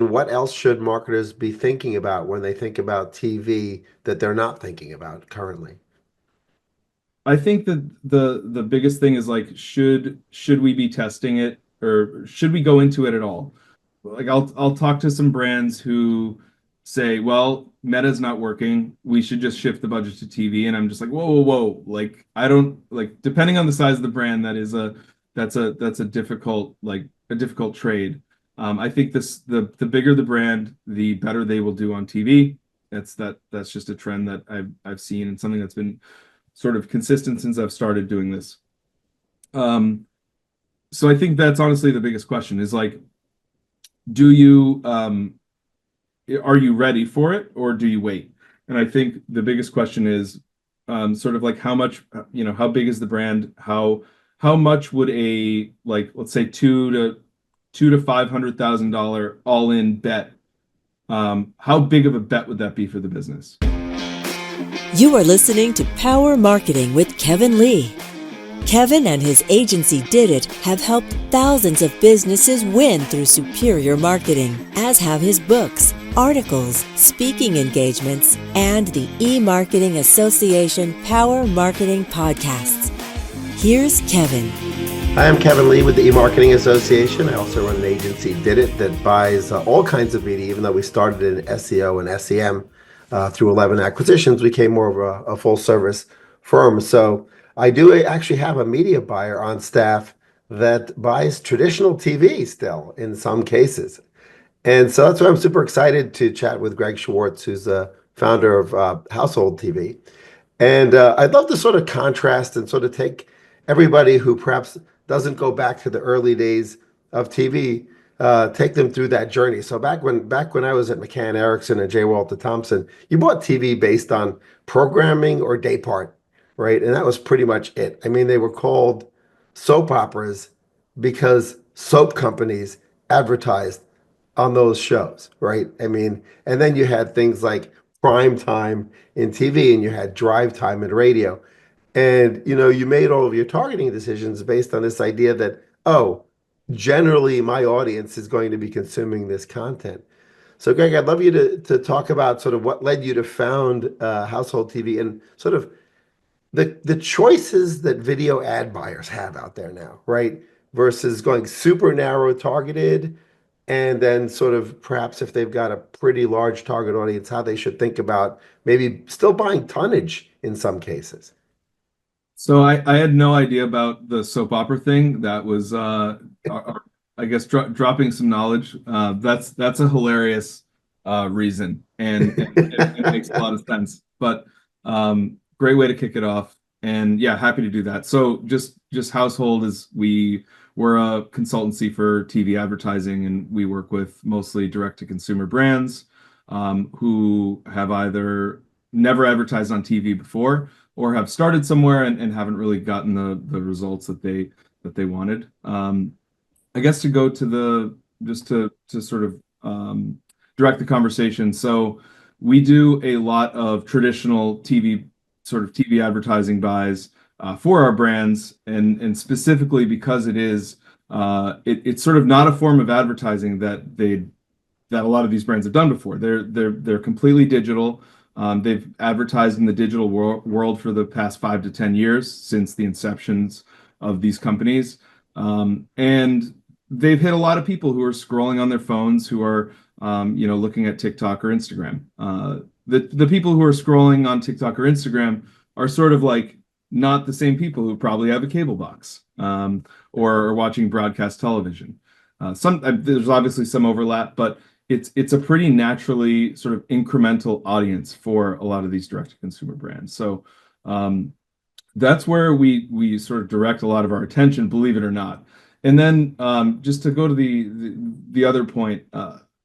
what else should marketers be thinking about when they think about TV that they're not thinking about currently? I think that the biggest thing is like should we be testing it or should we go into it at all? Like I'll talk to some brands who say, well, Meta's not working. We should just shift the budget to TV. And I'm just like, whoa, whoa, whoa. Like I don't like depending on the size of the brand, that's a difficult a difficult trade. I think the bigger the brand, the better they will do on TV. That's just a trend that I've seen and something that's been sort of consistent since I've started doing this. Um, so I think that's honestly the biggest question is like, do you are you ready for it or do you wait? And I think the biggest question is sort of like how much, how big is the brand? How much would a like let's say two to $500,000 all-in bet? How big of a bet would that be for the business? You are listening to Power Marketing with Kevin Lee. Kevin and his agency Did It have helped thousands of businesses win through superior marketing, as have his books, articles, speaking engagements, and the E-Marketing Association Power Marketing podcasts. Here's Kevin. Hi, I'm Kevin Lee with the E-Marketing Association. I also run an agency, Did It, that buys all kinds of media, even though we started in SEO and SEM. Through 11 acquisitions, became more of a full service firm. So I do actually have a media buyer on staff that buys traditional TV still in some cases. And so that's why I'm super excited to chat with Greg Schwartz, who's the founder of Household TV. And I'd love to sort of contrast and sort of take everybody who perhaps doesn't go back to the early days of TV, take them through that journey. So back when I was at McCann Erickson and J. Walter Thompson, you bought TV based on programming or day part, right? And that was pretty much it. I mean, they were called soap operas because soap companies advertised on those shows, right? I mean, and then you had things like prime time in TV and you had drive time in radio. And you made all of your targeting decisions based on this idea that, oh, generally my audience is going to be consuming this content. So Greg, I'd love you to talk about sort of what led you to found Household TV and sort of the choices that video ad buyers have out there now, right? Versus going super narrow targeted, and then sort of perhaps if they've got a pretty large target audience, how they should think about maybe still buying tonnage in some cases. So I had no idea about the soap opera thing. That was, I guess, dropping some knowledge. That's a hilarious reason, and it makes a lot of sense. But great way to kick it off, and yeah, happy to do that. So just Household is we're a consultancy for TV advertising, and we work with mostly direct to consumer brands who have either never advertised on TV before or have started somewhere and haven't really gotten the results that they wanted. I guess to go to just to sort of direct the conversation. So we do a lot of traditional TV advertising buys for our brands, and specifically because it's sort of not a form of advertising that a lot of these brands have done before. They're completely digital. They've advertised in the digital world for the past 5 to 10 years since the inceptions of these companies. And they've hit a lot of people who are scrolling on their phones, who are, looking at TikTok or Instagram. The people who are scrolling on TikTok or Instagram are sort of like not the same people who probably have a cable box or are watching broadcast television. There's obviously some overlap, but it's a pretty naturally sort of incremental audience for a lot of these direct-to-consumer brands. So that's where we sort of direct a lot of our attention, believe it or not. And then just to go to the other point,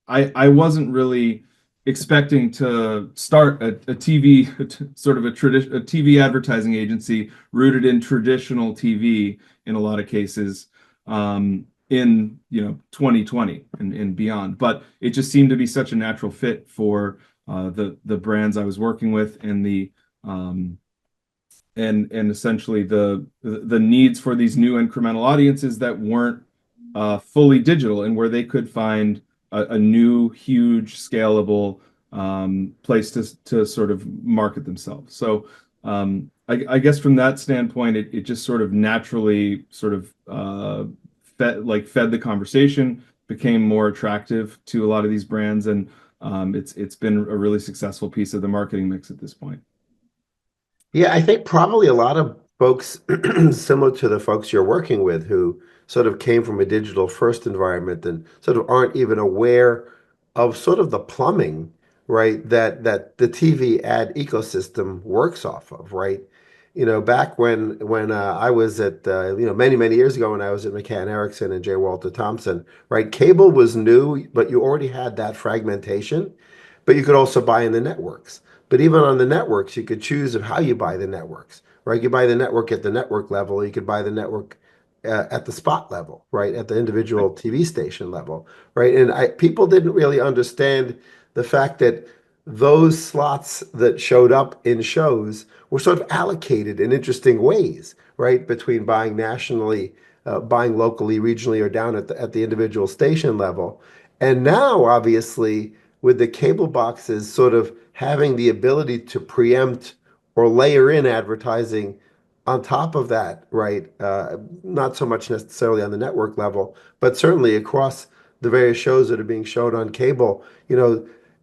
I wasn't really expecting to start a TV sort of a TV advertising agency rooted in traditional TV in a lot of cases. In 2020 and beyond, but it just seemed to be such a natural fit for the brands I was working with and and essentially the needs for these new incremental audiences that weren't fully digital and where they could find a new, huge, scalable place to sort of market themselves. So I guess from that standpoint, it just sort of naturally sort of fed the conversation, became more attractive to a lot of these brands, and it's been a really successful piece of the marketing mix at this point. Yeah, I think probably a lot of folks similar to the folks you're working with who sort of came from a digital first environment and sort of aren't even aware of sort of the plumbing, right, that the TV ad ecosystem works off of, right? Back when I was at many years ago when I was at McCann Erickson and J. Walter Thompson, right? Cable was new, but you already had that fragmentation, but you could also buy in the networks. But even on the networks, you could choose of how you buy the networks, right? You buy the network at the network level, or you could buy the network at the spot level, right? At the individual TV station level, right? And people didn't really understand the fact that those slots that showed up in shows were sort of allocated in interesting ways, right? Between buying nationally, buying locally, regionally, or down at the individual station level. And now, obviously, with the cable boxes sort of having the ability to preempt or layer in advertising on top of that, right? Not so much necessarily on the network level, but certainly across the various shows that are being showed on cable,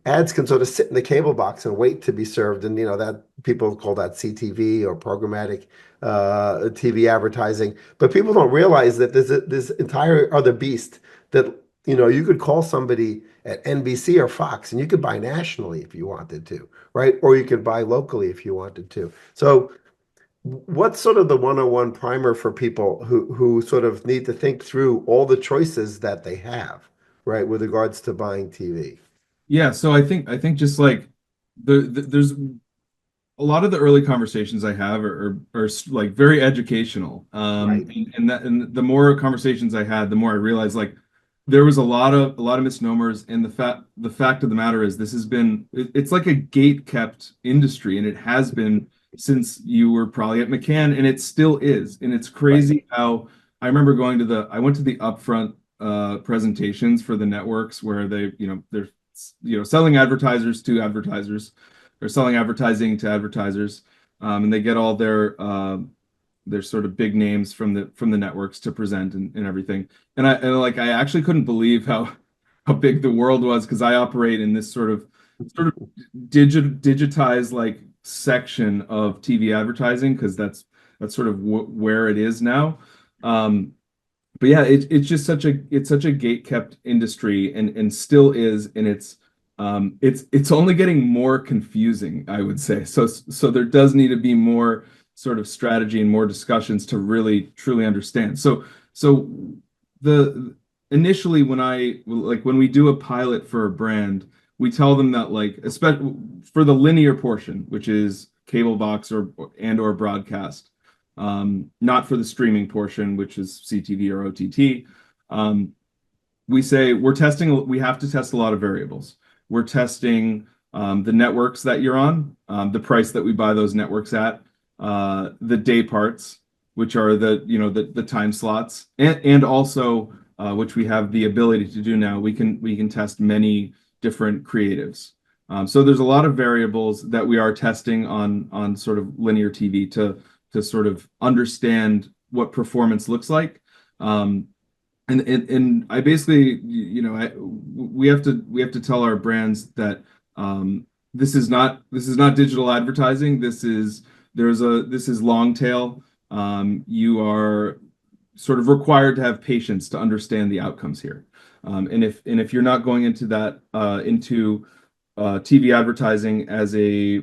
ads can sort of sit in the cable box and wait to be served. And, that people call that CTV or programmatic TV advertising. But people don't realize that there's this entire other beast that, you could call somebody at NBC or Fox and you could buy nationally if you wanted to, right? Or you could buy locally if you wanted to. So what's sort of the 101 primer for people who sort of need to think through all the choices that they have, right, with regards to buying TV? Yeah, so I think just like there's a lot of the early conversations I have are like very educational. Right. And the more conversations I had, the more I realized like there was a lot of misnomers. And the fact of the matter is it's like a gate kept industry, and it has been since you were probably at McCann, and it still is. And it's crazy how I remember I went to the upfront presentations for the networks where they're selling advertisers to advertisers, or selling advertising to advertisers, and they get all their sort of big names from the networks to present and everything. And I actually couldn't believe how big the world was, because I operate in this sort of digitized like section of TV advertising, because that's sort of where it is now. But yeah, it's just such a gate kept industry, and still is, and it's only getting more confusing, I would say. So there does need to be more sort of strategy and more discussions to really truly understand. So the initially when we do a pilot for a brand, we tell them that, like, especially for the linear portion, which is cable box or broadcast, not for the streaming portion, which is CTV or OTT. We say we have to test a lot of variables. We're testing the networks that you're on, the price that we buy those networks at, the day parts, which are the time slots, and also which we have the ability to do now. We can test many different creatives. So there's a lot of variables that we are testing on sort of linear TV to sort of understand what performance looks like. And I basically, we have to tell our brands that this is not digital advertising. This is long tail. You are sort of required to have patience to understand the outcomes here. And if you're not going into that into TV advertising as a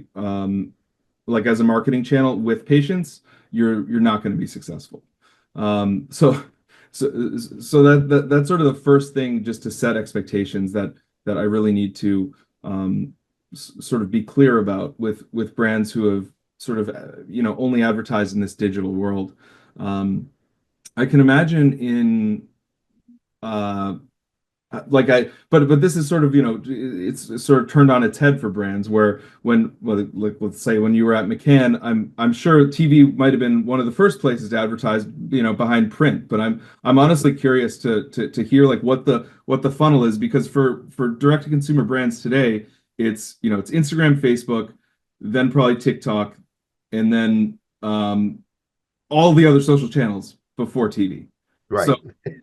marketing channel with patience, you're not going to be successful. So that's sort of the first thing, just to set expectations that I really need to sort of be clear about with brands who have sort of only advertised in this digital world. I can imagine but this is sort of, it's sort of turned on its head for brands where like, let's say when you were at McCann, I'm sure TV might have been one of the first places to advertise, behind print, but I'm honestly curious to hear like what the funnel is, because for direct to consumer brands today, it's Instagram, Facebook, then probably TikTok, and then all the other social channels before TV. Right. So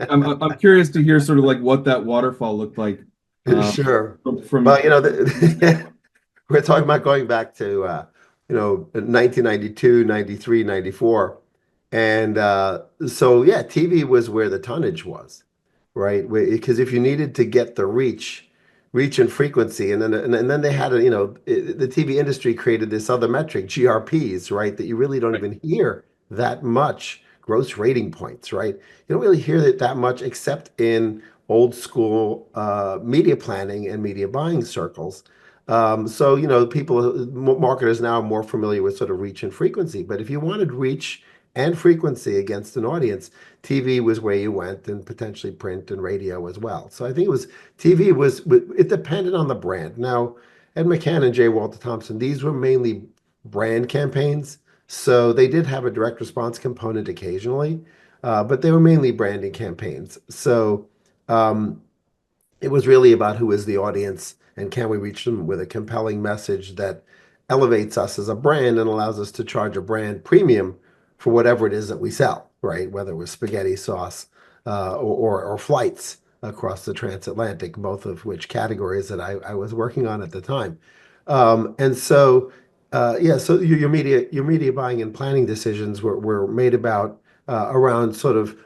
I'm curious to hear sort of like what that waterfall looked like. Sure. From Well, we're talking about going back to 1992, 93, 94. And so yeah, TV was where the tonnage was, right? Because if you needed to get the reach and frequency, and then they had the TV industry created this other metric, GRPs, right? That you really don't even hear that much, gross rating points, right? You don't really hear that much except in old school media planning and media buying circles. So, marketers now are more familiar with sort of reach and frequency. But if you wanted reach and frequency against an audience, TV was where you went, and potentially print and radio as well. So I think it depended on the brand. Now, Ed McCann and J. Walter Thompson, these were mainly brand campaigns. So they did have a direct response component occasionally, but they were mainly branding campaigns. So it was really about who is the audience and can we reach them with a compelling message that elevates us as a brand and allows us to charge a brand premium for whatever it is that we sell, right? Whether it was spaghetti sauce or flights across the transatlantic, both of which categories that I was working on at the time. And so, so your media buying and planning decisions were made around sort of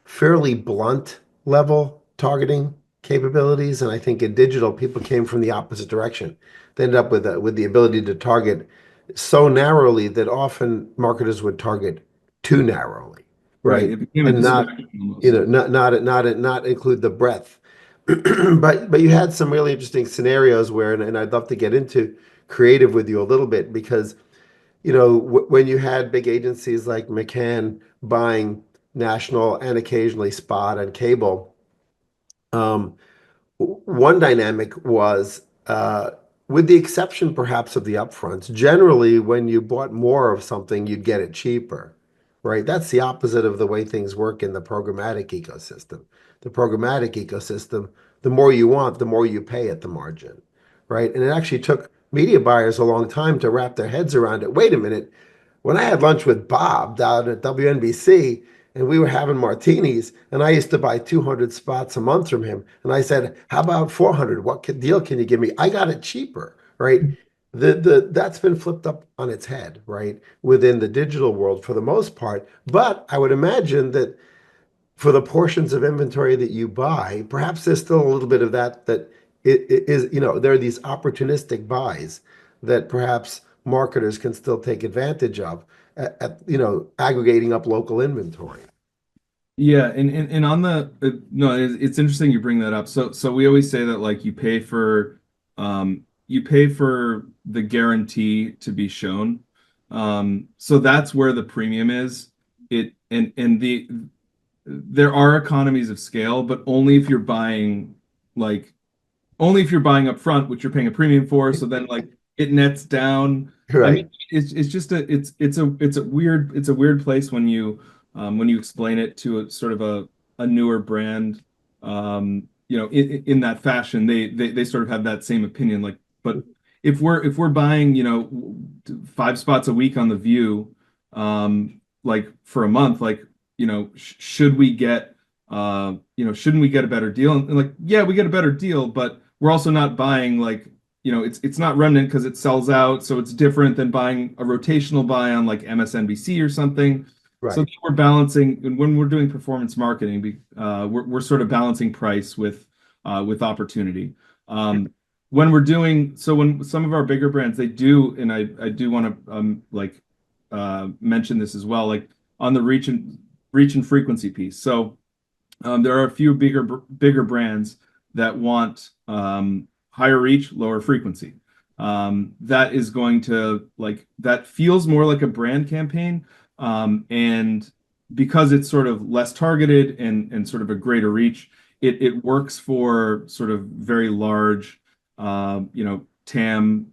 fairly blunt level targeting capabilities. And I think in digital, people came from the opposite direction. They ended up with the ability to target so narrowly that often marketers would target too narrowly, right? It became a And not, distraction almost. not include the breadth. But you had some really interesting scenarios where, and I'd love to get into creative with you a little bit, because when you had big agencies like McCann buying national and occasionally spot and cable, one dynamic was, with the exception perhaps of the upfronts, generally when you bought more of something, you'd get it cheaper, right? That's the opposite of the way things work in the programmatic ecosystem. The programmatic ecosystem, the more you want, the more you pay at the margin, right? And it actually took media buyers a long time to wrap their heads around it. Wait a minute. When I had lunch with Bob down at WNBC and we were having martinis, and I used to buy 200 spots a month from him, and I said, how about 400? What deal can you give me? I got it cheaper, right? That's been flipped up on its head, right? Within the digital world for the most part. But I would imagine that for the portions of inventory that you buy, perhaps there's still a little bit of that it is, there are these opportunistic buys that perhaps marketers can still take advantage of at aggregating up local inventory. Yeah, and on the no, it's interesting you bring that up. So we always say that like you pay for the guarantee to be shown. So that's where the premium is. There are economies of scale, but only if you're buying up front, which you're paying a premium for. So then like it nets down. Right. I mean, it's a weird place when you explain it to a sort of a newer brand. In that fashion, they sort of have that same opinion. Like, but if we're buying 5 spots a week on The View, like for a month, like shouldn't we get a better deal? And like, yeah, we get a better deal, but we're also not buying like, it's not remnant because it sells out. So it's different than buying a rotational buy on like MSNBC or something. Right. So we're balancing, and when we're doing performance marketing, we're sort of balancing price with opportunity. When some of our bigger brands, they do, and I do want to mention this as well, like on the reach and frequency piece. So there are a few bigger brands that want higher reach, lower frequency. That is going to that feels more like a brand campaign. And because it's sort of less targeted and sort of a greater reach, it works for sort of very large, TAM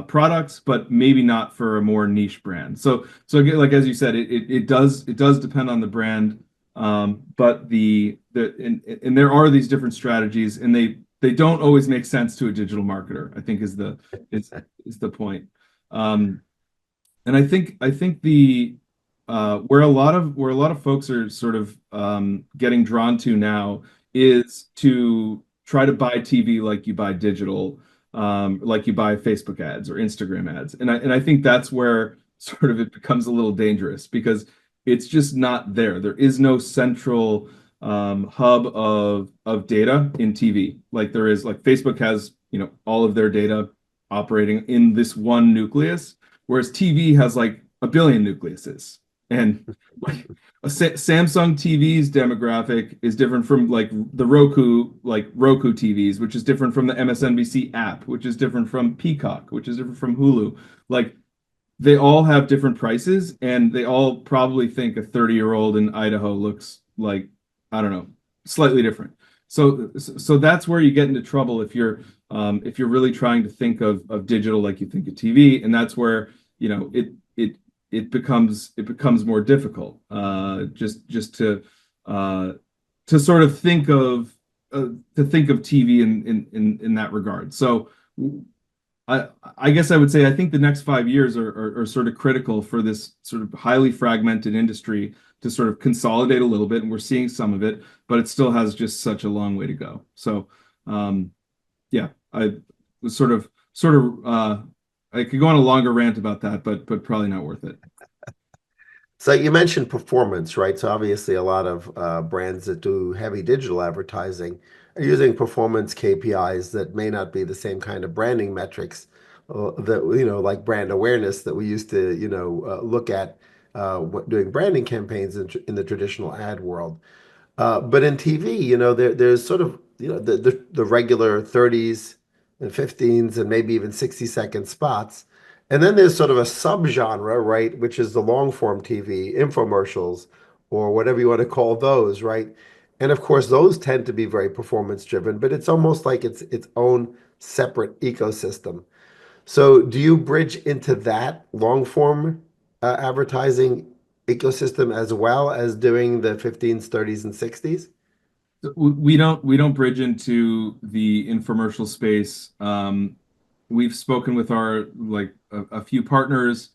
products, but maybe not for a more niche brand. So again, like as you said, it does depend on the brand, but and there are these different strategies, and they don't always make sense to a digital marketer, I think is the point. And I think the where a lot of folks are sort of getting drawn to now is to try to buy TV like you buy digital, like you buy Facebook ads or Instagram ads, and I think that's where sort of it becomes a little dangerous, because it's just not there. There is no central hub of data in TV like there is. Like Facebook has, all of their data operating in this one nucleus, whereas TV has like a billion nucleuses. And like Samsung TV's demographic is different from like the Roku TVs, which is different from the MSNBC app, which is different from Peacock, which is different from Hulu. Like they all have different prices, and they all probably think a 30-year-old in Idaho looks like, I don't know, slightly different. So that's where you get into trouble if you're really trying to think of digital like you think of TV, and that's where it becomes more difficult, just to sort of think of TV in that regard. So I guess I would say I think the next 5 years are sort of critical for this sort of highly fragmented industry to sort of consolidate a little bit, and we're seeing some of it, but it still has just such a long way to go. So yeah, I was sort of I could go on a longer rant about that, but probably not worth it. So you mentioned performance, right? So obviously a lot of brands that do heavy digital advertising are using performance KPIs that may not be the same kind of branding metrics that, like brand awareness that we used to, look at doing branding campaigns in the traditional ad world. But in TV, there's sort of, the regular 30s and 15s and maybe even 60-second spots. And then there's sort of a subgenre, right, which is the long form TV, infomercials, or whatever you want to call those, right? And of course, those tend to be very performance driven, but it's almost like it's its own separate ecosystem. So do you bridge into that long form advertising ecosystem as well as doing the 15s, 30s, and 60s? We don't bridge into the infomercial space. We've spoken with our a few partners.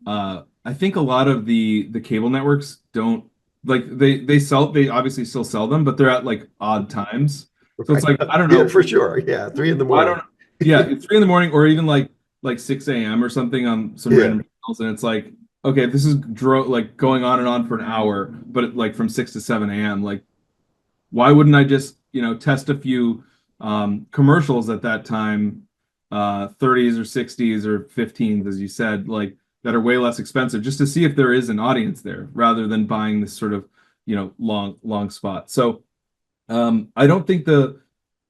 I think a lot of the cable networks don't they obviously still sell them, but they're at like odd times. So it's like, I don't know. Yeah, for sure. Yeah, 3 in the morning. Yeah, it's 3 in the morning, or even like 6 a.m. or something on some random channels, and it's like, okay, this is going on and on for an hour, but like from 6 to 7 a.m. Like, why wouldn't I just test a few commercials at that time, 30s or 60s or 15s, as you said, like that are way less expensive, just to see if there is an audience there, rather than buying this sort of long spot. So I don't think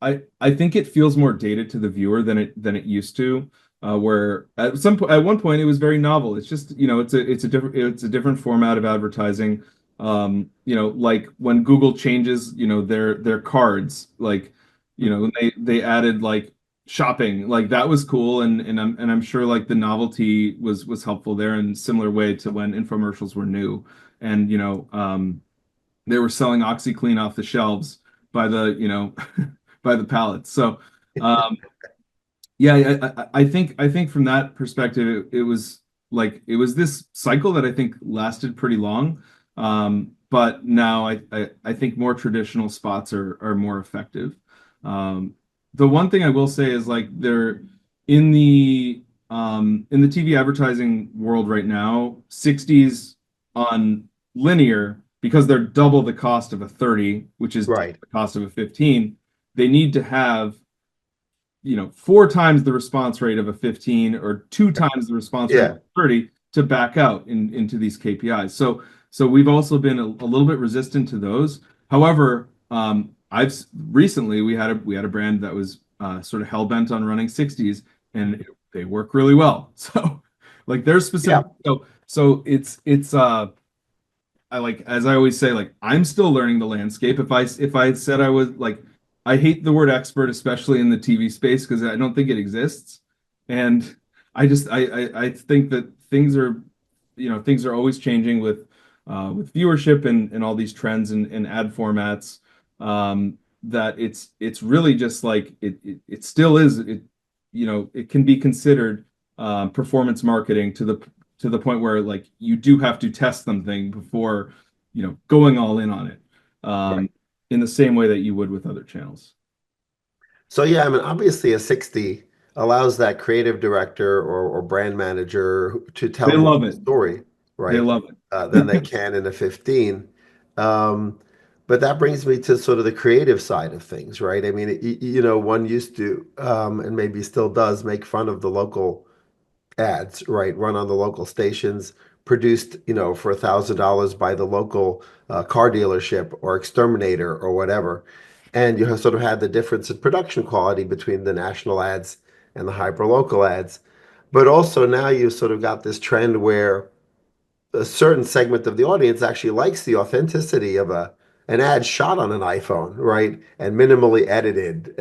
I think it feels more dated to the viewer than it used to. Where at one point it was very novel. It's just it's a different format of advertising. Like when Google changes their cards, like when they added like shopping, like that was cool, and I'm sure like the novelty was helpful there, in similar way to when infomercials were new, and they were selling OxyClean off the shelves by the by the pallets. So yeah, I think from that perspective, it was this cycle that I think lasted pretty long. But now I think more traditional spots are more effective. The one thing I will say is like they're in the TV advertising world right now, 60s on linear, because they're double the cost of a 30, which is right, the cost of a 15. They need to have 4 times the response rate of a 15 or 2 times the response rate of a 30 to back out into these KPIs. So we've also been a little bit resistant to those. However, recently we had a brand that was sort of hell bent on running 60s, and they work really well. So like they're specific. Yeah. So it's I like, as I always say, like I'm still learning the landscape. If I said I was like I hate the word expert, especially in the TV space, because I don't think it exists. And I think that things are always changing with viewership and all these trends and ad formats. That it's really just like it still is it can be considered performance marketing to the point where like you do have to test something before going all in on it, Right. in the same way that you would with other channels. So yeah, I mean, obviously a 60 allows that creative director or brand manager to tell They more love of the it. story, They right, love than they it. can in a 15. Um, but that brings me to sort of the creative side of things, right? I mean, one used to, and maybe still does, make fun of the local ads, right, run on the local stations, produced, for $1,000 by the local car dealership or exterminator or whatever. And you have sort of had the difference in production quality between the national ads and the hyper local ads. But also now you've sort of got this trend where a certain segment of the audience actually likes the authenticity of an ad shot on an iPhone, right? And minimally edited,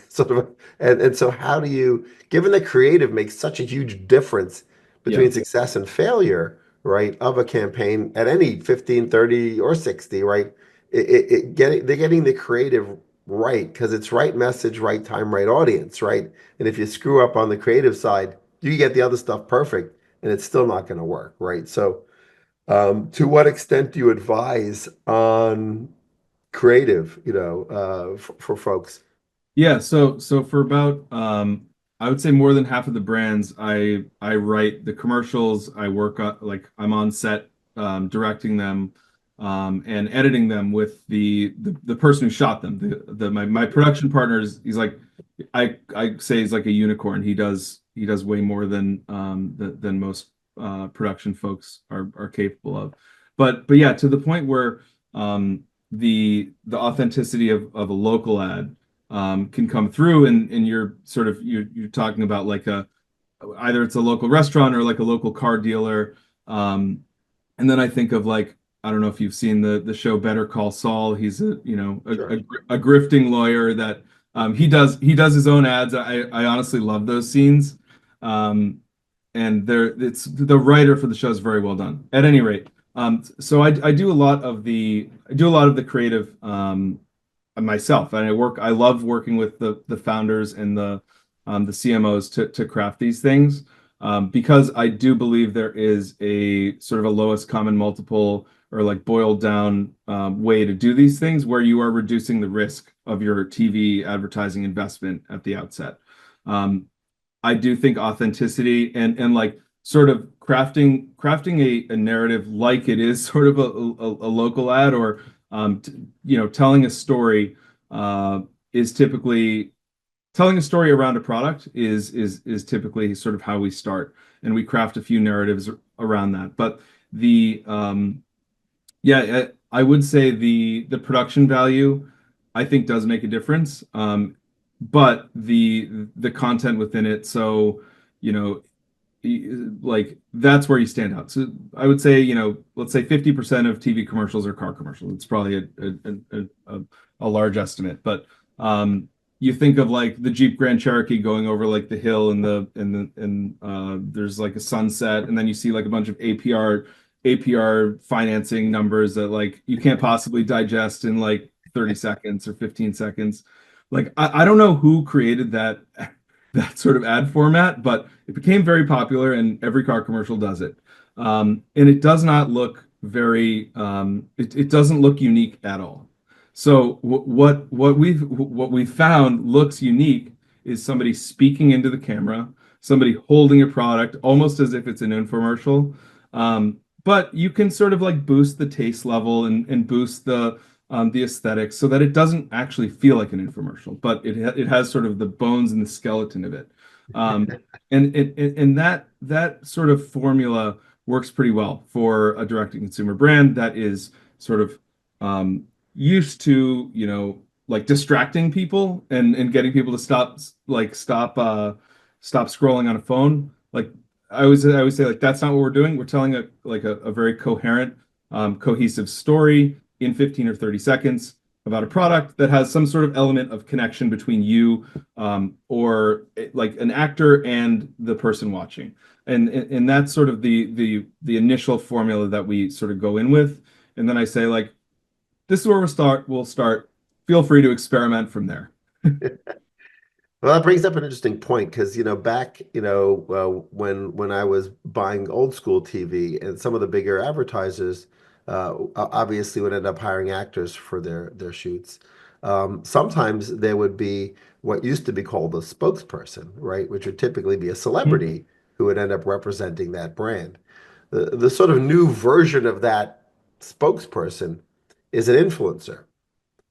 sort of. And so how do you, given that creative makes such a huge difference Yeah, between success and failure, right, of a campaign at any 15, 30, or 60, right? They're getting the creative right because it's right message, right time, right audience, right? And if you screw up on the creative side, you get the other stuff perfect and it's still not going to work, right? So, to what extent do you advise on creative, for folks? yeah. So for about I would say more than half of the brands, I write the commercials. I work on, like, I'm on set, directing them, and editing them with the person who shot them. My production partner he's like, I say he's like a unicorn. He does way more than most production folks are capable of. But yeah, to the point where the authenticity of a local ad can come through, and you're talking about like either it's a local restaurant or like a local car dealer. And then I think of, like, I don't know if you've seen the show Better Call Saul. He's Sure. a grifting lawyer that he does his own ads. I honestly love those scenes. And it's the writer for the show is very well done. At any rate, so I do a lot of the creative myself, and I love working with the founders and the CMOs to craft these things, because I do believe there is a sort of a lowest common multiple, or like boiled down way to do these things where you are reducing the risk of your TV advertising investment at the outset. I do think authenticity and like sort of crafting a narrative like it is sort of a local ad, or telling a story, is typically telling a story around a product is typically sort of how we start, and we craft a few narratives around that. But the yeah, I would say the production value, I think, does make a difference. But the content within it, so you know like that's where you stand out. So I would say, let's say 50% of TV commercials are car commercials. It's probably a large estimate, but you think of like the Jeep Grand Cherokee going over like the hill, and there's like a sunset, and then you see like a bunch of APR financing numbers that like you can't possibly digest in like 30 seconds or 15 seconds. Like I don't know who created that sort of ad format, but it became very popular, and every car commercial does it. And it does not look it doesn't look unique at all. So what we've found looks unique is somebody speaking into the camera, somebody holding a product almost as if it's an infomercial. But you can sort of like boost the taste level and boost the aesthetics so that it doesn't actually feel like an infomercial, but it has sort of the bones and the skeleton of it. And that sort of formula works pretty well for a direct-to-consumer brand that is sort of used to, like distracting people and getting people to stop scrolling on a phone. Like I always say, like, that's not what we're doing. We're telling a very coherent, cohesive story in 15 or 30 seconds. about a product that has some sort of element of connection between you or like an actor and the person watching. And that's sort of the initial formula that we sort of go in with. And then I say, like, this is where we'll start. Feel free to experiment from there. Well, that brings up an interesting point because, back, when I was buying old school TV and some of the bigger advertisers obviously would end up hiring actors for their shoots. Sometimes there would be what used to be called a spokesperson, right, which would typically be a celebrity who would end up representing that brand. The sort of new version of that spokesperson is an influencer.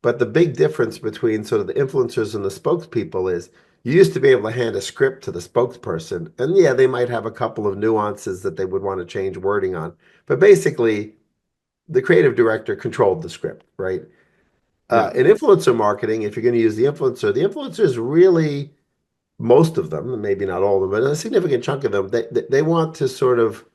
But the big difference between sort of the influencers and the spokespeople is you used to be able to hand a script to the spokesperson, and yeah, they might have a couple of nuances that they would want to change wording on. But basically, the creative director controlled the script, right? Yeah. In influencer marketing, if you're going to use the influencers really, most of them, maybe not all of them, but a significant chunk of them, they want to sort of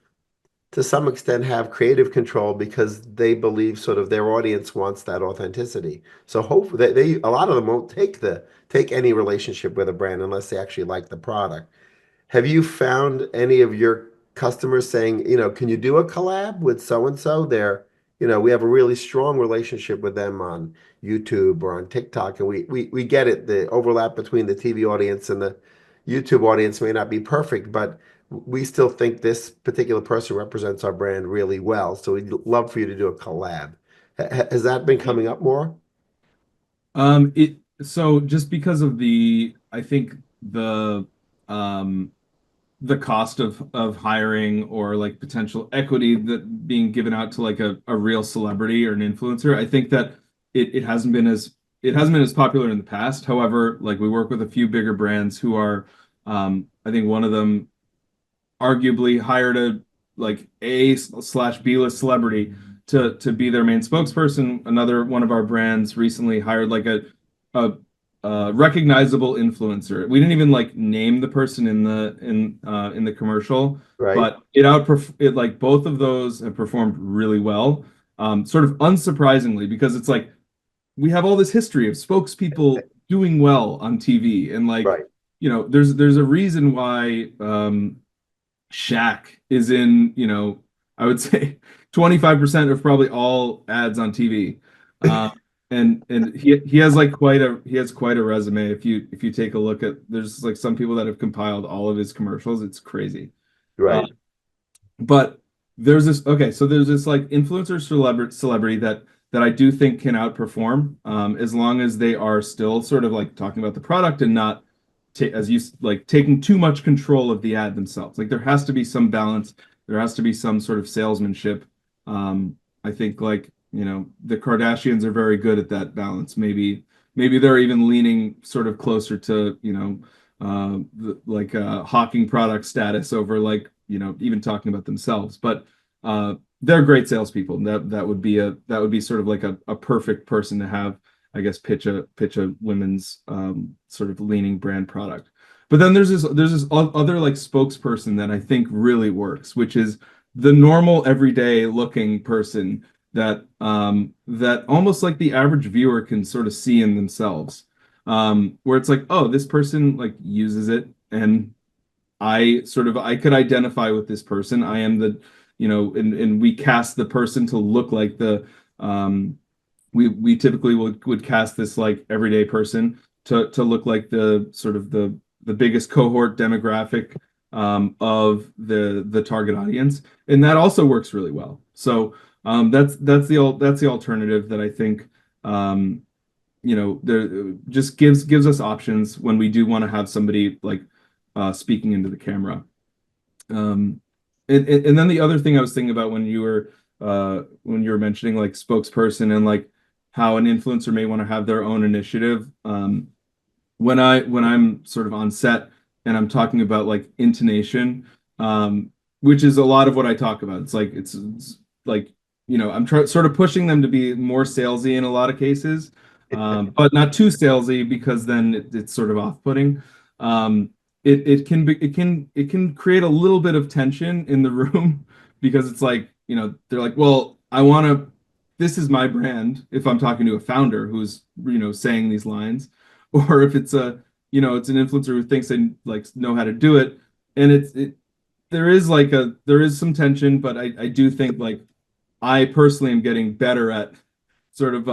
to some extent have creative control because they believe sort of their audience wants that authenticity. So hopefully they a lot of them won't take any relationship with a brand unless they actually like the product. Have you found any of your customers saying, can you do a collab with so and so? We have a really strong relationship with them on YouTube or on TikTok, and we get it. The overlap between the TV audience and the YouTube audience may not be perfect, but we still think this particular person represents our brand really well. So we'd love for you to do a collab. Has that been coming up more? It so just because of I think the cost of hiring or like potential equity that being given out to like a real celebrity or an influencer, I think that it hasn't been as popular in the past. However, like we work with a few bigger brands who are I think one of them arguably hired a like A/B-list celebrity to be their main spokesperson. Another one of our brands recently hired like a recognizable influencer. We didn't even like name the person in the commercial, Right. but it like both of those have performed really well. Sort of unsurprisingly, because it's like we have all this history of spokespeople doing well on TV, and like Right. there's a reason why Shaq is in, I would say 25% of probably all ads on TV. And he has like quite a resume. If you take a look at, there's like some people that have compiled all of his commercials. It's crazy. Right. But so there's this like influencer celebrity that I do think can outperform, as long as they are still sort of like talking about the product and not as you like taking too much control of the ad themselves. Like there has to be some balance. There has to be some sort of salesmanship. I think like, the Kardashians are very good at that balance. Maybe they're even leaning sort of closer to, hawking product status over like, even talking about themselves. But they're great salespeople. That would be sort of like a perfect person to have, I guess, pitch a women's sort of leaning brand product. But then there's this other like spokesperson that I think really works, which is the normal everyday looking person that almost like the average viewer can sort of see in themselves, where it's like, oh, this person like uses it, and I could identify with this person. I am the, and we cast the person to look like the we typically would cast this like everyday person to look like the sort of the biggest cohort demographic of the target audience, and that also works really well. So that's the alternative that I think there just gives us options when we do want to have somebody like speaking into the camera. And then the other thing I was thinking about when you were mentioning like spokesperson and like how an influencer may want to have their own initiative. When I'm sort of on set and I'm talking about like intonation, which is a lot of what I talk about. It's like I'm sort of pushing them to be more salesy in a lot of cases, but not too salesy because then it's sort of off-putting. It can create a little bit of tension in the room because it's like, they're like, well, I want to this is my brand, if I'm talking to a founder who's, saying these lines, or if it's it's an influencer who thinks they like know how to do it. And there is some tension, but I do think like I personally am getting better at sort of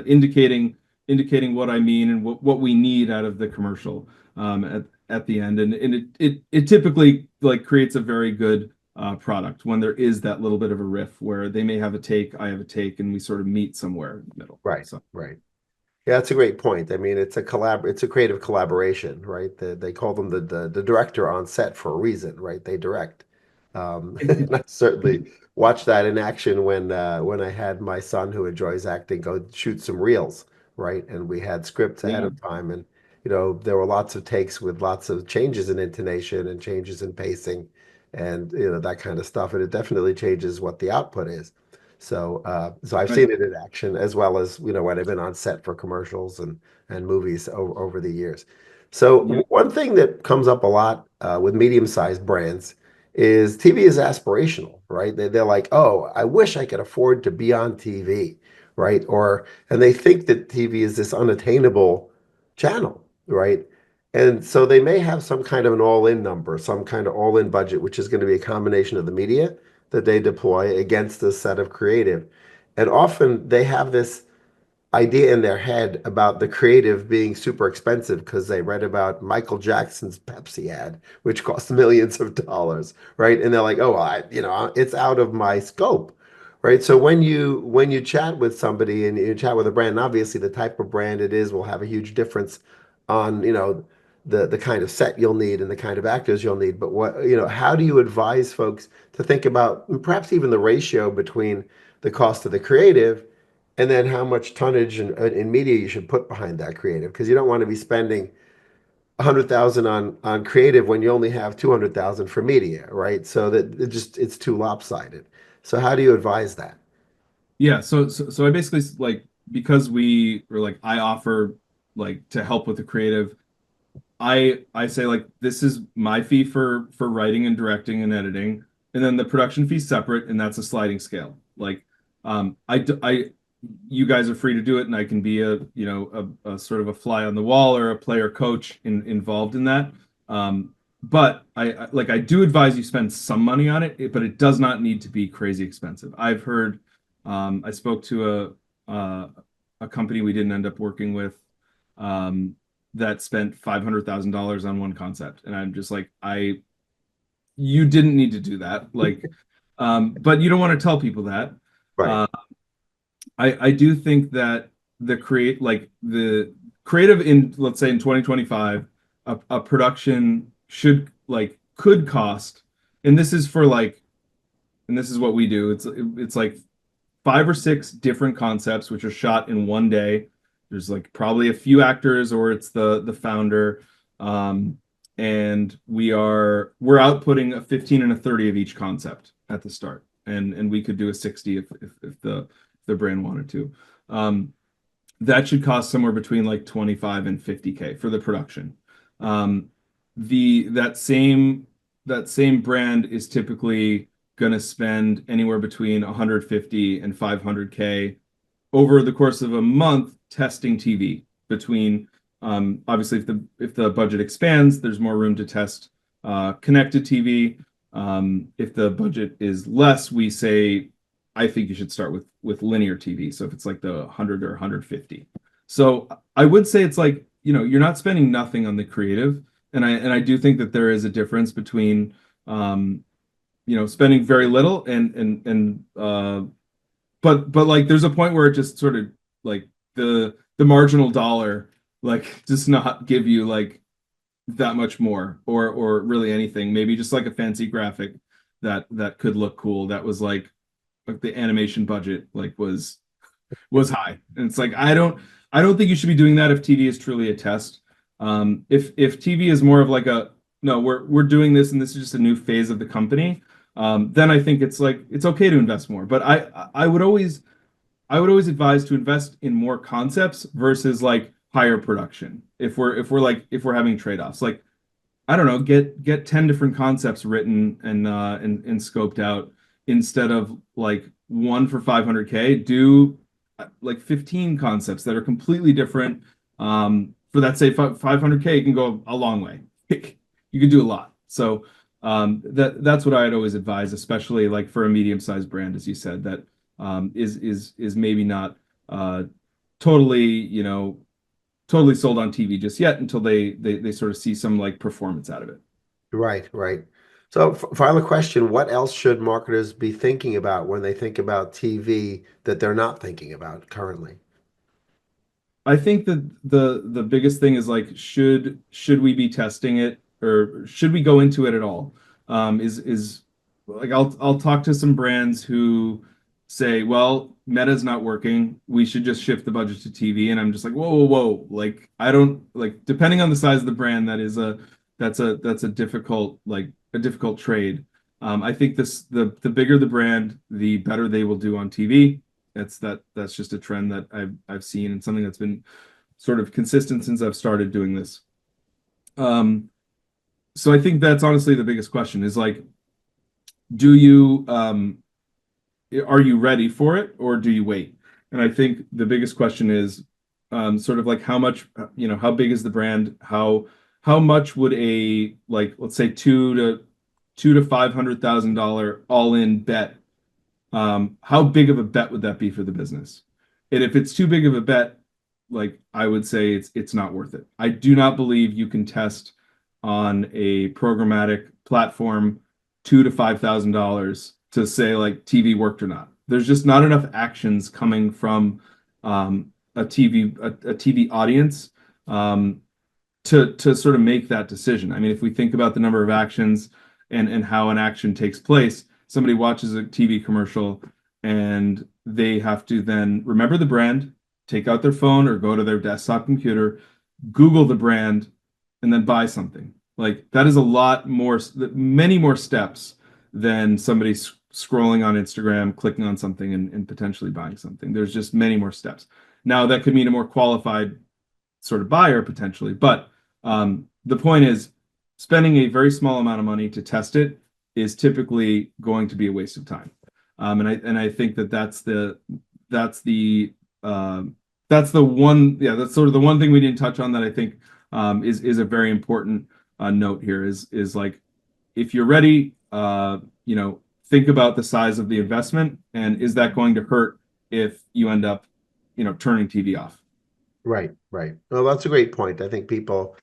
indicating what I mean and what we need out of the commercial at the end, and it typically like creates a very good product when there is that little bit of a riff where they may have a take, I have a take, and we sort of meet somewhere in the middle. Right, So right. Yeah, that's a great point. I mean, it's a creative collaboration, right? They call them the director on set for a reason, right? They direct. And I certainly watched that in action when I had my son who enjoys acting go shoot some reels, right? And we had scripts ahead yeah, of time, and there were lots of takes with lots of changes in intonation and changes in pacing, and that kind of stuff. And it definitely changes what the output is. So I've right. seen it in action as well as when I've been on set for commercials and movies over the years. So Yeah, one thing that comes up a lot with medium-sized brands is TV is aspirational, right? They're like, oh, I wish I could afford to be on TV, right? And they think that TV is this unattainable channel, right? And so they may have some kind of an all-in number, some kind of all-in budget, which is going to be a combination of the media that they deploy against this set of creative. And often they have this idea in their head about the creative being super expensive because they read about Michael Jackson's Pepsi ad, which cost millions of dollars, right? And they're like, oh, it's out of my scope, right? So when you chat with somebody and you chat with a brand, obviously the type of brand it is will have a huge difference on, the kind of set you'll need and the kind of actors you'll need. But how do you advise folks to think about perhaps even the ratio between the cost of the creative and then how much tonnage in media you should put behind that creative? Because you don't want to be spending 100,000 on creative when you only have 200,000 for media, right? So that it's too lopsided. So how do you advise that? yeah. So I basically like, because I offer like to help with the creative. I say like, this is my fee for writing and directing and editing, and then the production fee separate, and that's a sliding scale. Like, I you guys are free to do it, and I can be a sort of a fly on the wall or a player coach involved in that. But I do advise you spend some money on it, but it does not need to be crazy expensive. I've heard, I spoke to a company we didn't end up working with. That spent $500,000 on one concept, and I'm just like, you didn't need to do that. Like, but you don't want to tell people that. Right. Uh, I do think that the creative in, let's say, in 2025, a production could cost, and this is and this is what we do. It's like 5 or 6 different concepts which are shot in one day. There's like probably a few actors, or it's the founder, and we're outputting a 15 and a 30 of each concept at the start, and we could do a 60 if the brand wanted to. That should cost somewhere between like 25 and 50K for the production. That same brand is typically going to spend anywhere between 150 and 500K over the course of a month testing TV. Between obviously, if the budget expands, there's more room to test connected TV. If the budget is less, we say, I think you should start with linear TV. So if it's like the 100 or 150. So I would say it's like, you're not spending nothing on the creative. And I do think that there is a difference between spending very little and but like there's a point where it just sort of like the marginal dollar like does not give you like that much more or really anything. Maybe just like a fancy graphic that could look cool. That was like the animation budget like was high. And it's like I don't think you should be doing that if TV is truly a test. If TV is more of like no, we're doing this and this is just a new phase of the company, then I think it's like it's okay to invest more. But I would always advise to invest in more concepts versus like higher production. If we're having trade-offs, like I don't know, get 10 different concepts written and scoped out instead of like one for 500K, do like 15 concepts that are completely different. For that, say 500K, you can go a long way. You can do a lot. So that's what I'd always advise, especially like for a medium-sized brand, as you said, that is maybe not totally totally sold on TV just yet until they sort of see some like performance out of it. Right, right. So final question, what else should marketers be thinking about when they think about TV that they're not thinking about currently? I think that the biggest thing is like should we be testing it, or should we go into it at all? Is like I'll talk to some brands who say, well, Meta's not working, we should just shift the budget to TV, and I'm just like, whoa. Like I don't like, depending on the size of the brand, that's a difficult trade. I think the bigger the brand, the better they will do on TV. That's just a trend that I've seen, and something that's been sort of consistent since I've started doing this. So I think that's honestly the biggest question is like, are you ready for it, or do you wait? And I think the biggest question is sort of like how much, how big is the brand? How much would a, like, let's say $200,000 to $500,000 all-in bet, how big of a bet would that be for the business? And if it's too big of a bet, like I would say it's not worth it. I do not believe you can test on a programmatic platform $2,000 to $5,000 to say like TV worked or not. There's just not enough actions coming from a TV audience to sort of make that decision. I mean, if we think about the number of actions and how an action takes place, somebody watches a TV commercial and they have to then remember the brand, take out their phone or go to their desktop computer, Google the brand, and then buy something. Like that is a lot more, many more steps than somebody scrolling on Instagram, clicking on something and potentially buying something. There's just many more steps. Now that could mean a more qualified sort of buyer potentially, but the point is spending a very small amount of money to test it is typically going to be a waste of time. And I think that's the one, yeah, that's sort of the one thing we didn't touch on that I think is a very important note here is like, if you're ready, think about the size of the investment, and is that going to hurt if you end up, turning TV off? Right, right. Well, that's a great point. I think people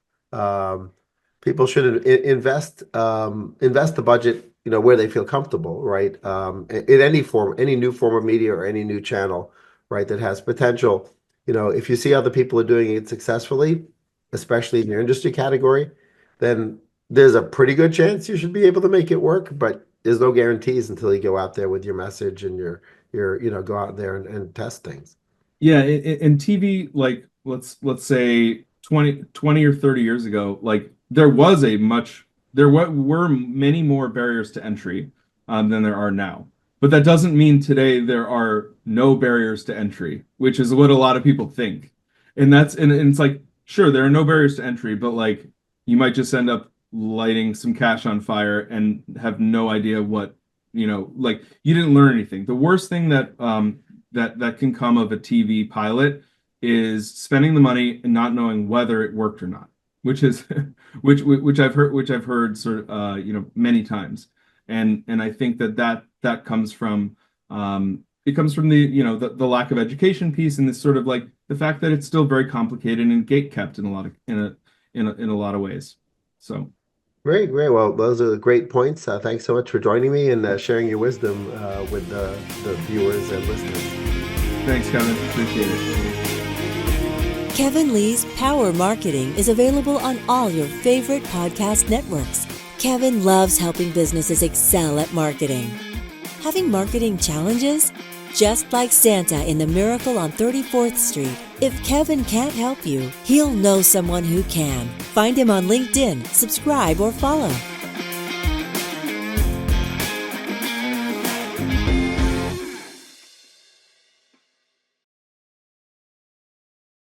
should invest the budget, where they feel comfortable, right? In any form, any new form of media or any new channel, right, that has potential. If you see other people are doing it successfully, especially in your industry category, then there's a pretty good chance you should be able to make it work. But there's no guarantees until you go out there with your message and your go out there and test things. Yeah, in TV, like let's say 20 or 30 years ago, like there were many more barriers to entry than there are now. But that doesn't mean today there are no barriers to entry, which is what a lot of people think. And it's like, sure, there are no barriers to entry, but like you might just end up lighting some cash on fire and have no idea what, like you didn't learn anything. The worst thing that that can come of a TV pilot is spending the money and not knowing whether it worked or not, which is which I've heard sort of many times. And I think that comes from it comes from the lack of education piece, and this sort of like the fact that it's still very complicated and gate kept in a lot of ways. So great. Well, those are great points. Thanks so much for joining me and sharing your wisdom with the viewers and listeners. Thanks, Kevin. Appreciate it. Kevin Lee's Power Marketing is available on all your favorite podcast networks. Kevin loves helping businesses excel at marketing. Having marketing challenges? Just like Santa in The Miracle on 34th Street, if Kevin can't help you, he'll know someone who can. Find him on LinkedIn, subscribe, or follow.